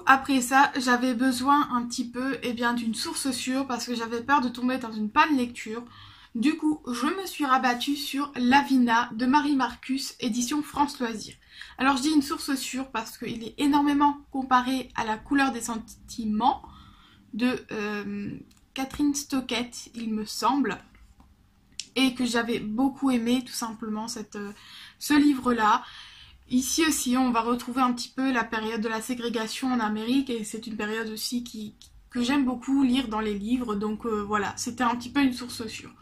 après ça, j'avais besoin un petit peu d'une source sûre parce que j'avais peur de tomber dans une panne lecture. Du coup, je me suis rabattue sur Lavina de Marie Marcus, édition France Loisirs. Alors je dis une source sûre parce qu'il est énormément comparé à La couleur des sentiments de Catherine Stockett, il me semble, et que j'avais beaucoup aimé tout simplement ce livre-là. Ici aussi, on va retrouver un petit peu la période de la ségrégation en Amérique, et c'est une période aussi que j'aime beaucoup lire dans les livres, donc voilà, c'était un petit peu une source sûre.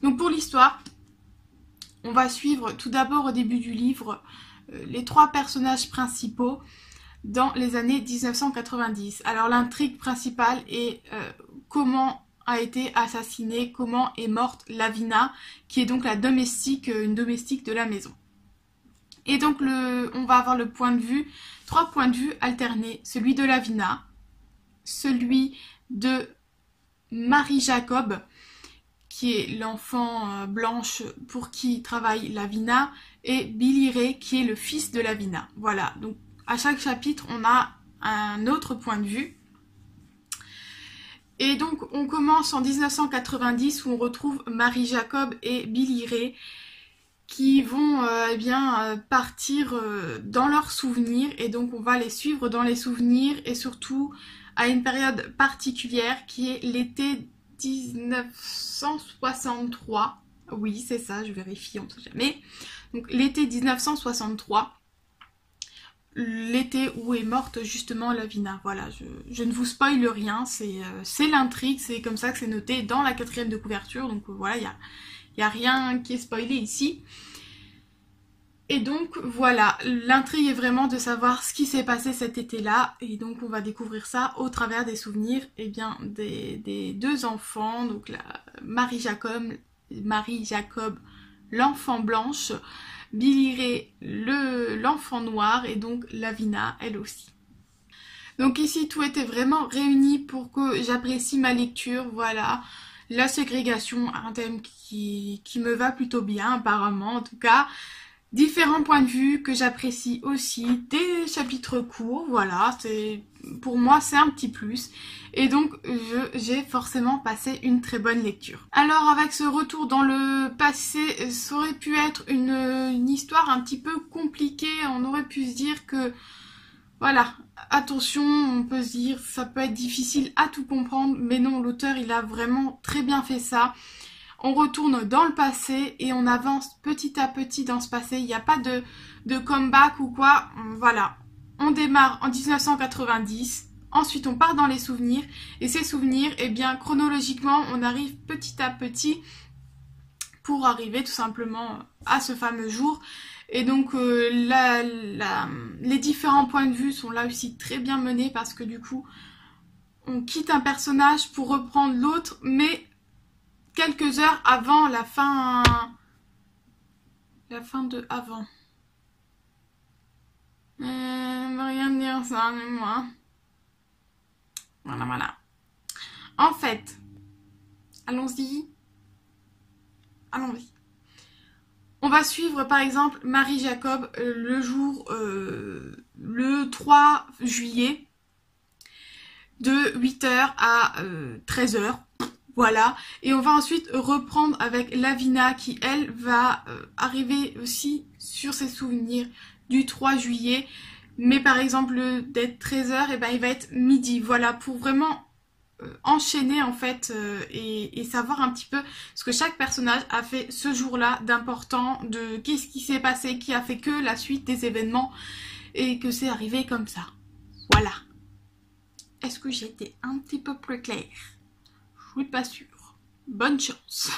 Donc pour l'histoire, on va suivre tout d'abord au début du livre les 3 personnages principaux dans les années 1990. Alors l'intrigue principale est comment a été assassinée, comment est morte Lavina, qui est donc une domestique de la maison. Et donc on va avoir 3 points de vue alternés, celui de Lavina, celui de Marie Jacob, qui est l'enfant blanche pour qui travaille Lavina, et Billy Ray, qui est le fils de Lavina. Voilà, donc à chaque chapitre, on a un autre point de vue. Et donc, on commence en 1990 où on retrouve Marie Jacob et Billy Ray qui vont partir dans leurs souvenirs. Et donc, on va les suivre dans les souvenirs et surtout à une période particulière qui est l'été 1963. Oui, c'est ça, je vérifie, on ne sait jamais. Donc, l'été 1963. L'été où est morte justement Lavina. Voilà, je ne vous spoile rien, c'est l'intrigue, c'est comme ça que c'est noté dans la 4e de couverture, donc voilà, il y a rien qui est spoilé ici. Et donc voilà, l'intrigue est vraiment de savoir ce qui s'est passé cet été-là, et donc on va découvrir ça au travers des souvenirs des 2 enfants, donc Marie Jacob, l'enfant blanche, Billy Ray, l'enfant noir, et donc Lavina, elle aussi. Donc ici, tout était vraiment réuni pour que j'apprécie ma lecture, voilà. La ségrégation, un thème qui me va plutôt bien, apparemment, en tout cas. Différents points de vue que j'apprécie aussi, des chapitres courts, voilà, pour moi c'est un petit plus. Et donc j'ai forcément passé une très bonne lecture. Alors avec ce retour dans le passé, ça aurait pu être une histoire un petit peu compliquée, on aurait pu se dire que, voilà, attention, on peut se dire ça peut être difficile à tout comprendre, mais non, l'auteur il a vraiment très bien fait ça. On retourne dans le passé et on avance petit à petit dans ce passé. Il n'y a pas de comeback ou quoi. Voilà. On démarre en 1990. Ensuite, on part dans les souvenirs. Et ces souvenirs, chronologiquement, on arrive petit à petit pour arriver tout simplement à ce fameux jour. Et donc, les différents points de vue sont là aussi très bien menés parce que du coup, on quitte un personnage pour reprendre l'autre, mais quelques heures avant la fin de avant. Rien dire ça, mais moi. Voilà. En fait, allons-y. On va suivre par exemple Marie Jacob le jour le 3 juillet de 8h à 13h. Voilà, et on va ensuite reprendre avec Lavina qui, elle, va arriver aussi sur ses souvenirs du 3 juillet. Mais par exemple, d'être 13h, il va être midi. Voilà, pour vraiment enchaîner en fait et savoir un petit peu ce que chaque personnage a fait ce jour-là d'important, de qu'est-ce qui s'est passé, qui a fait que la suite des événements et que c'est arrivé comme ça. Voilà. Est-ce que j'ai été un petit peu plus claire ? Je suis pas sûre. Bonne chance.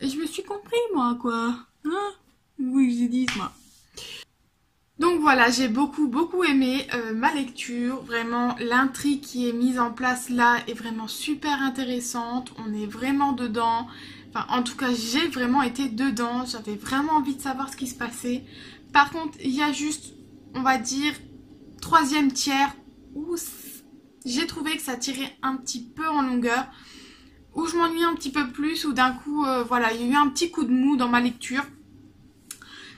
Je me suis compris, moi, quoi. Hein? Oui, j'ai dit, moi. Donc voilà, j'ai beaucoup aimé ma lecture. Vraiment, l'intrigue qui est mise en place là est vraiment super intéressante. On est vraiment dedans. Enfin, en tout cas, j'ai vraiment été dedans. J'avais vraiment envie de savoir ce qui se passait. Par contre, il y a juste, on va dire, 3e tiers où j'ai trouvé que ça tirait un petit peu en longueur, où je m'ennuyais un petit peu plus, où d'un coup, voilà, il y a eu un petit coup de mou dans ma lecture.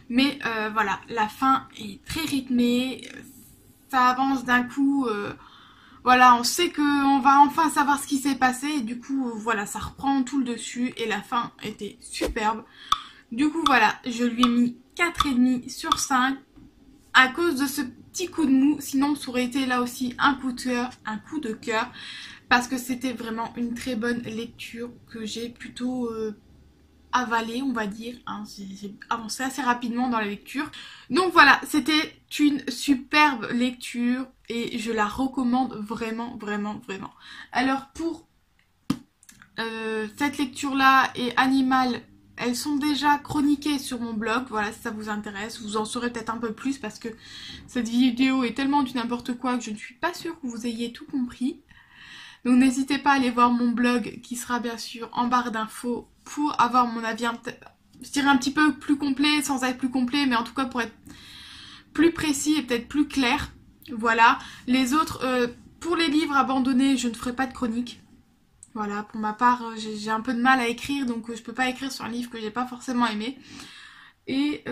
Mais voilà, la fin est très rythmée, ça avance d'un coup. Voilà, on sait qu'on va enfin savoir ce qui s'est passé. Et du coup, voilà, ça reprend tout le dessus. Et la fin était superbe. Du coup, voilà, je lui ai mis 4,5 sur 5 à cause de ce petit coup de mou. Sinon, ça aurait été là aussi un coup de cœur. Parce que c'était vraiment une très bonne lecture que j'ai plutôt avalée, on va dire. Hein. J'ai avancé assez rapidement dans la lecture. Donc voilà, c'était une superbe lecture et je la recommande vraiment, vraiment, vraiment. Alors pour cette lecture-là et Animal, elles sont déjà chroniquées sur mon blog. Voilà, si ça vous intéresse, vous en saurez peut-être un peu plus parce que cette vidéo est tellement du n'importe quoi que je ne suis pas sûre que vous ayez tout compris. Donc n'hésitez pas à aller voir mon blog qui sera bien sûr en barre d'infos pour avoir mon avis, je dirais un petit peu plus complet, sans être plus complet, mais en tout cas pour être plus précis et peut-être plus clair. Voilà. Les autres, pour les livres abandonnés, je ne ferai pas de chronique. Voilà, pour ma part, j'ai un peu de mal à écrire, donc je peux pas écrire sur un livre que j'ai pas forcément aimé. Et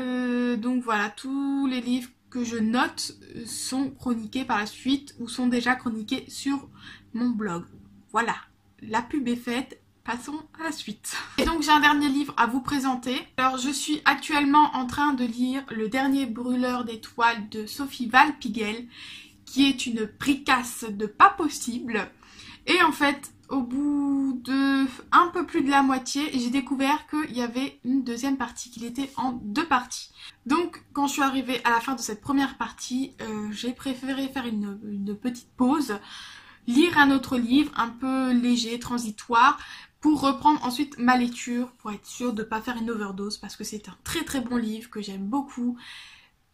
donc voilà, tous les livres que je note sont chroniqués par la suite ou sont déjà chroniqués sur mon blog. Voilà, la pub est faite, passons à la suite. Et donc j'ai un dernier livre à vous présenter. Alors je suis actuellement en train de lire Le dernier brûleur d'étoiles de Sophie Valpigel, qui est une bricasse de pas possible. Et en fait, au bout de un peu plus de la moitié, j'ai découvert qu'il y avait une deuxième partie, qu'il était en 2 parties. Donc quand je suis arrivée à la fin de cette première partie, j'ai préféré faire une petite pause, lire un autre livre un peu léger, transitoire, pour reprendre ensuite ma lecture, pour être sûre de ne pas faire une overdose, parce que c'est un très très bon livre que j'aime beaucoup,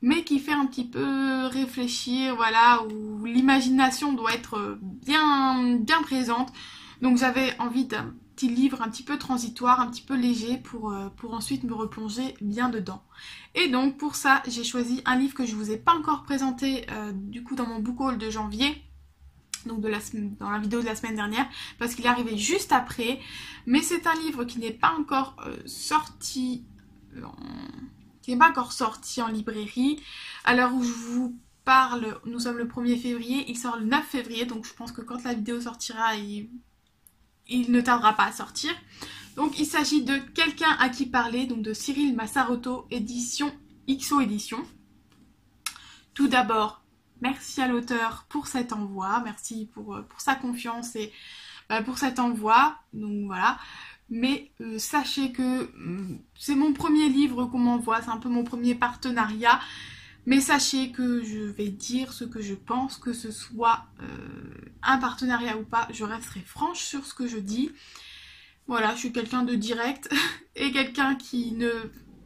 mais qui fait un petit peu réfléchir, voilà, où l'imagination doit être bien, bien présente. Donc j'avais envie d'un petit livre un petit peu transitoire, un petit peu léger, pour ensuite me replonger bien dedans. Et donc pour ça, j'ai choisi un livre que je vous ai pas encore présenté, du coup dans mon book haul de janvier, donc dans la vidéo de la semaine dernière, parce qu'il est arrivé juste après. Mais c'est un livre qui n'est pas encore sorti en librairie. À l'heure où je vous parle, nous sommes le 1er février, il sort le 9 février, donc je pense que quand la vidéo sortira, il ne tardera pas à sortir. Donc il s'agit de Quelqu'un à qui parler, donc de Cyril Massaroto, édition XO Édition. Tout d'abord, merci à l'auteur pour cet envoi, merci pour sa confiance et pour cet envoi, donc voilà. Mais sachez que c'est mon premier livre qu'on m'envoie, c'est un peu mon premier partenariat. Mais sachez que je vais dire ce que je pense, que ce soit un partenariat ou pas, je resterai franche sur ce que je dis. Voilà, je suis quelqu'un de direct et quelqu'un qui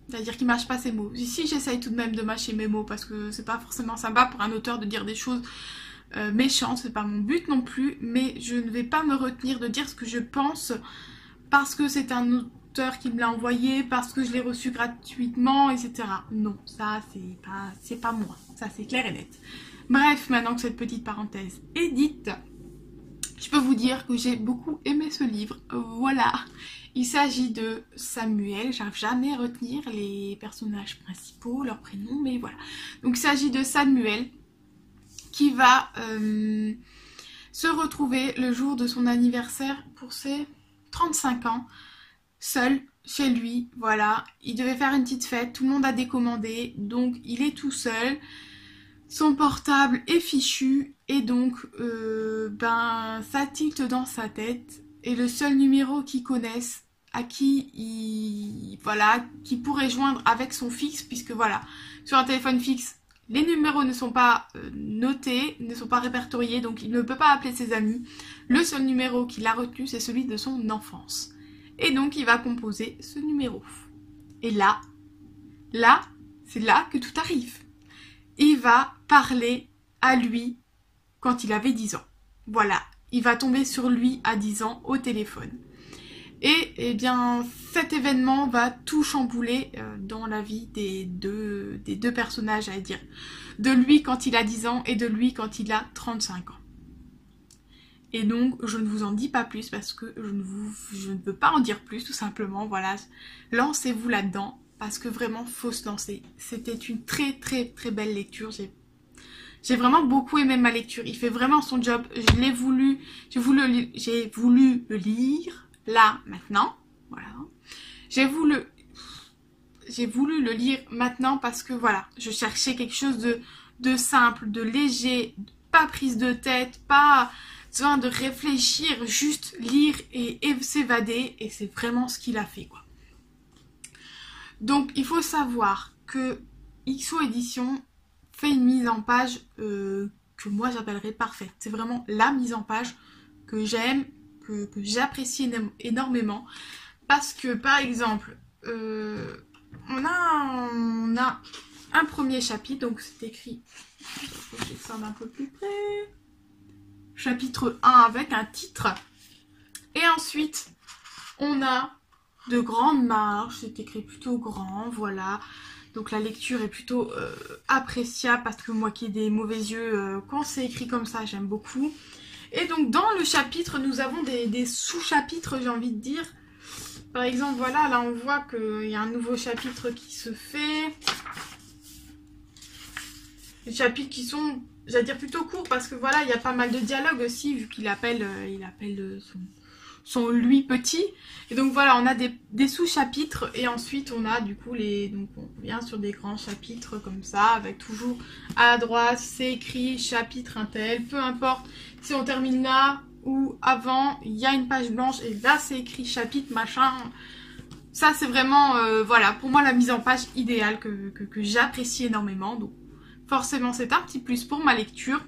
c'est-à-dire qui mâche pas ses mots. Ici, j'essaye tout de même de mâcher mes mots parce que c'est pas forcément sympa pour un auteur de dire des choses méchantes, c'est pas mon but non plus, mais je ne vais pas me retenir de dire ce que je pense parce que c'est un auteur qui me l'a envoyé, parce que je l'ai reçu gratuitement, etc. Non, ça c'est pas moi, ça c'est clair et net. Bref, maintenant que cette petite parenthèse est dite, je peux vous dire que j'ai beaucoup aimé ce livre, voilà. Il s'agit de Samuel, j'arrive jamais à retenir les personnages principaux, leurs prénoms, mais voilà. Donc il s'agit de Samuel qui va se retrouver le jour de son anniversaire pour ses 35 ans, seul chez lui, voilà. Il devait faire une petite fête, tout le monde a décommandé, donc il est tout seul. Son portable est fichu et donc ça tilte dans sa tête. Et le seul numéro qu'ils connaissent, à qui qui pourrait joindre avec son fixe, puisque voilà, sur un téléphone fixe, les numéros ne sont pas notés, ne sont pas répertoriés, donc il ne peut pas appeler ses amis. Le seul numéro qu'il a retenu, c'est celui de son enfance. Et donc il va composer ce numéro. Et là, c'est là que tout arrive. Il va parler à lui quand il avait 10 ans. Voilà, il va tomber sur lui à 10 ans au téléphone. Et eh bien, cet événement va tout chambouler dans la vie des deux personnages, j'allais dire. De lui quand il a 10 ans et de lui quand il a 35 ans. Et donc, je ne vous en dis pas plus parce que je ne veux pas en dire plus, tout simplement. Voilà, lancez-vous là-dedans parce que vraiment, faut se lancer. C'était une très très très belle lecture. J'ai vraiment beaucoup aimé ma lecture. Il fait vraiment son job. J'ai voulu le lire là, maintenant. Voilà. J'ai voulu le lire maintenant parce que voilà, je cherchais quelque chose de simple, de léger, pas prise de tête, pas besoin de réfléchir, juste lire et s'évader, et c'est vraiment ce qu'il a fait, quoi. Donc il faut savoir que XO Édition fait une mise en page que moi j'appellerais parfaite. C'est vraiment la mise en page que j'aime, que j'apprécie énormément, parce que par exemple on a un premier chapitre, donc c'est écrit, je vais descendre un peu plus près, chapitre 1 avec un titre, et ensuite on a de grandes marges, c'est écrit plutôt grand, voilà, donc la lecture est plutôt appréciable, parce que moi qui ai des mauvais yeux, quand c'est écrit comme ça, j'aime beaucoup. Et donc dans le chapitre, nous avons des sous-chapitres, j'ai envie de dire. Par exemple, voilà, là on voit qu'il y a un nouveau chapitre qui se fait. Des chapitres qui sont, j'allais dire, plutôt courts, parce que voilà, il y a pas mal de dialogues aussi, vu qu'il appelle, son lui petit. Et donc voilà, on a des sous-chapitres, et ensuite on a du coup donc on vient sur des grands chapitres comme ça, avec toujours à droite, c'est écrit chapitre un tel, peu importe si on termine là ou avant, il y a une page blanche et là c'est écrit chapitre machin. Ça c'est vraiment, voilà, pour moi la mise en page idéale que j'apprécie énormément. Donc forcément c'est un petit plus pour ma lecture.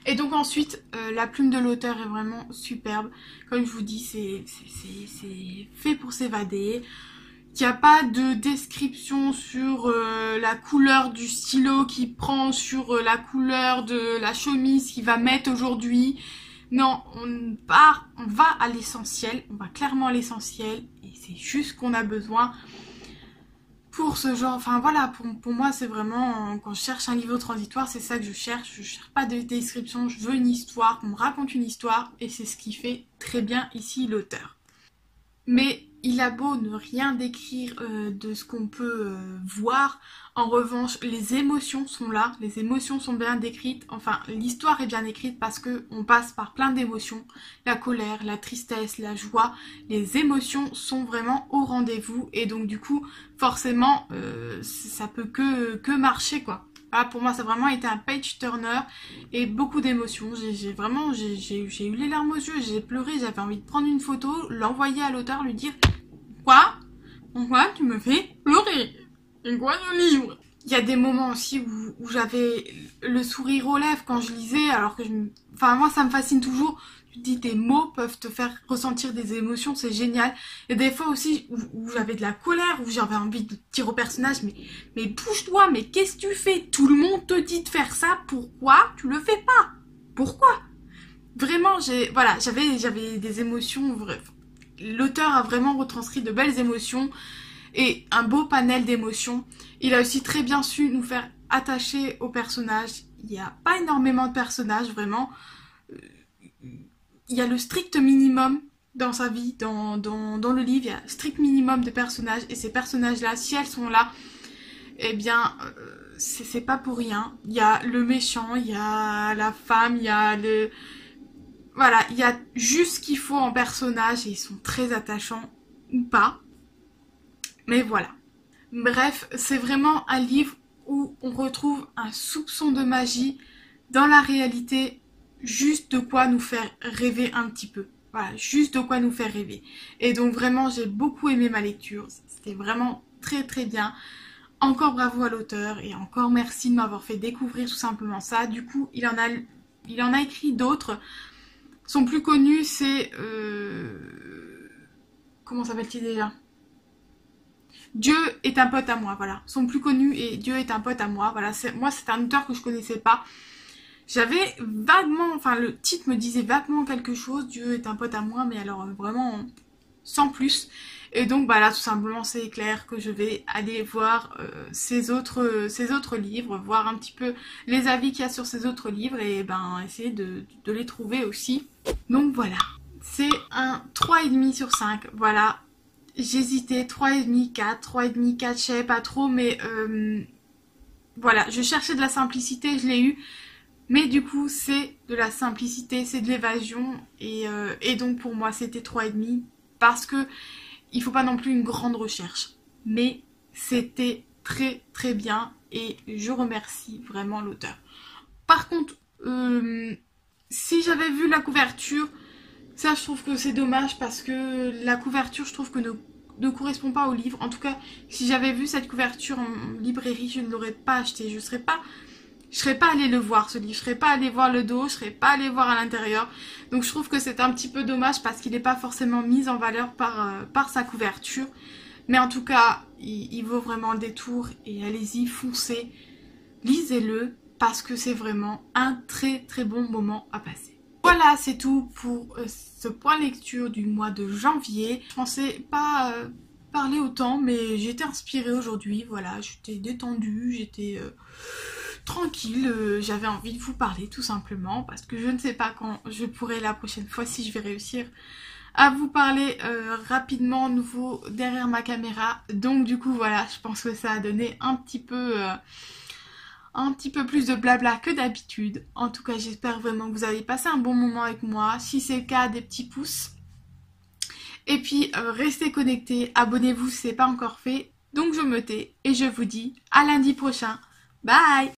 Et donc ensuite, la plume de l'auteur est vraiment superbe. Comme je vous dis, c'est fait pour s'évader. Il n'y a pas de description sur la couleur du stylo qu'il prend, sur la couleur de la chemise qu'il va mettre aujourd'hui. Non, on va à l'essentiel, on va clairement à l'essentiel, et c'est juste ce qu'on a besoin pour ce genre. Enfin voilà, pour moi c'est vraiment, quand je cherche un niveau transitoire, c'est ça que je cherche pas de description, je veux une histoire, qu'on me raconte une histoire, et c'est ce qui fait très bien ici l'auteur. Mais il a beau ne rien décrire de ce qu'on peut voir, en revanche les émotions sont là, les émotions sont bien décrites, enfin l'histoire est bien écrite parce que on passe par plein d'émotions, la colère, la tristesse, la joie, les émotions sont vraiment au rendez-vous, et donc du coup forcément ça peut que marcher, quoi. Voilà, pour moi ça a vraiment été un page turner et beaucoup d'émotions. J'ai eu les larmes aux yeux, j'ai pleuré, j'avais envie de prendre une photo, l'envoyer à l'auteur, lui dire quoi, pourquoi tu me fais pleurer, c'est quoi ce livre. Il y a des moments aussi où j'avais le sourire aux lèvres quand je lisais, alors que enfin moi ça me fascine toujours. Tu te dis, tes mots peuvent te faire ressentir des émotions, c'est génial. Et des fois aussi où j'avais de la colère, où j'avais envie de dire au personnage, mais bouge-toi, mais qu'est-ce que tu fais? Tout le monde te dit de faire ça, pourquoi tu le fais pas? Pourquoi? Vraiment, j'avais des émotions, l'auteur a vraiment retranscrit de belles émotions et un beau panel d'émotions. Il a aussi très bien su nous faire attacher aux personnages. Il n'y a pas énormément de personnages, vraiment. Il y a le strict minimum dans sa vie, dans le livre, il y a un strict minimum de personnages, et ces personnages-là, si elles sont là, eh bien, c'est pas pour rien. Il y a le méchant, il y a la femme, il y a le... Voilà, il y a juste ce qu'il faut en personnage, et ils sont très attachants, ou pas. Mais voilà. Bref, c'est vraiment un livre où on retrouve un soupçon de magie dans la réalité, juste de quoi nous faire rêver un petit peu. Voilà, juste de quoi nous faire rêver. Et donc vraiment, j'ai beaucoup aimé ma lecture. C'était vraiment très très bien. Encore bravo à l'auteur, et encore merci de m'avoir fait découvrir tout simplement ça. Du coup, il en a écrit d'autres. Son plus connu, c'est... comment s'appelle-t-il déjà? Dieu est un pote à moi, voilà. Son plus connu est Dieu est un pote à moi. Voilà, moi c'est un auteur que je connaissais pas. J'avais vaguement, enfin le titre me disait vaguement quelque chose, Dieu est un pote à moi, mais alors vraiment sans plus. Et donc bah là tout simplement c'est clair que je vais aller voir ces autres livres, voir un petit peu les avis qu'il y a sur ces autres livres, et ben essayer de les trouver aussi. Donc voilà, c'est un 3,5 sur 5, voilà. J'hésitais, 3,5, 4, 3,5, 4, je savais pas trop, mais voilà, je cherchais de la simplicité, je l'ai eu. Mais du coup, c'est de la simplicité, c'est de l'évasion. Et donc pour moi, c'était 3,5. Parce que il faut pas non plus une grande recherche. Mais c'était très très bien. Et je remercie vraiment l'auteur. Par contre, si j'avais vu la couverture, ça je trouve que c'est dommage parce que la couverture je trouve que ne correspond pas au livre. En tout cas, si j'avais vu cette couverture en librairie, je ne l'aurais pas acheté. Je serais pas allée le voir ce livre, je serais pas allée voir le dos, je serais pas allée voir à l'intérieur. Donc je trouve que c'est un petit peu dommage parce qu'il n'est pas forcément mis en valeur par sa couverture. Mais en tout cas, il vaut vraiment le détour et allez-y, foncez, lisez-le parce que c'est vraiment un très très bon moment à passer. Voilà, c'est tout pour ce point lecture du mois de janvier. Je pensais pas parler autant, mais j'étais inspirée aujourd'hui. Voilà, j'étais détendue, j'étais tranquille. J'avais envie de vous parler tout simplement parce que je ne sais pas quand je pourrai la prochaine fois si je vais réussir à vous parler rapidement nouveau derrière ma caméra. Donc du coup voilà, je pense que ça a donné un petit peu plus de blabla que d'habitude. En tout cas, j'espère vraiment que vous avez passé un bon moment avec moi. Si c'est le cas, des petits pouces. Et puis, restez connectés, abonnez-vous si ce n'est pas encore fait. Donc, je me tais et je vous dis à lundi prochain. Bye!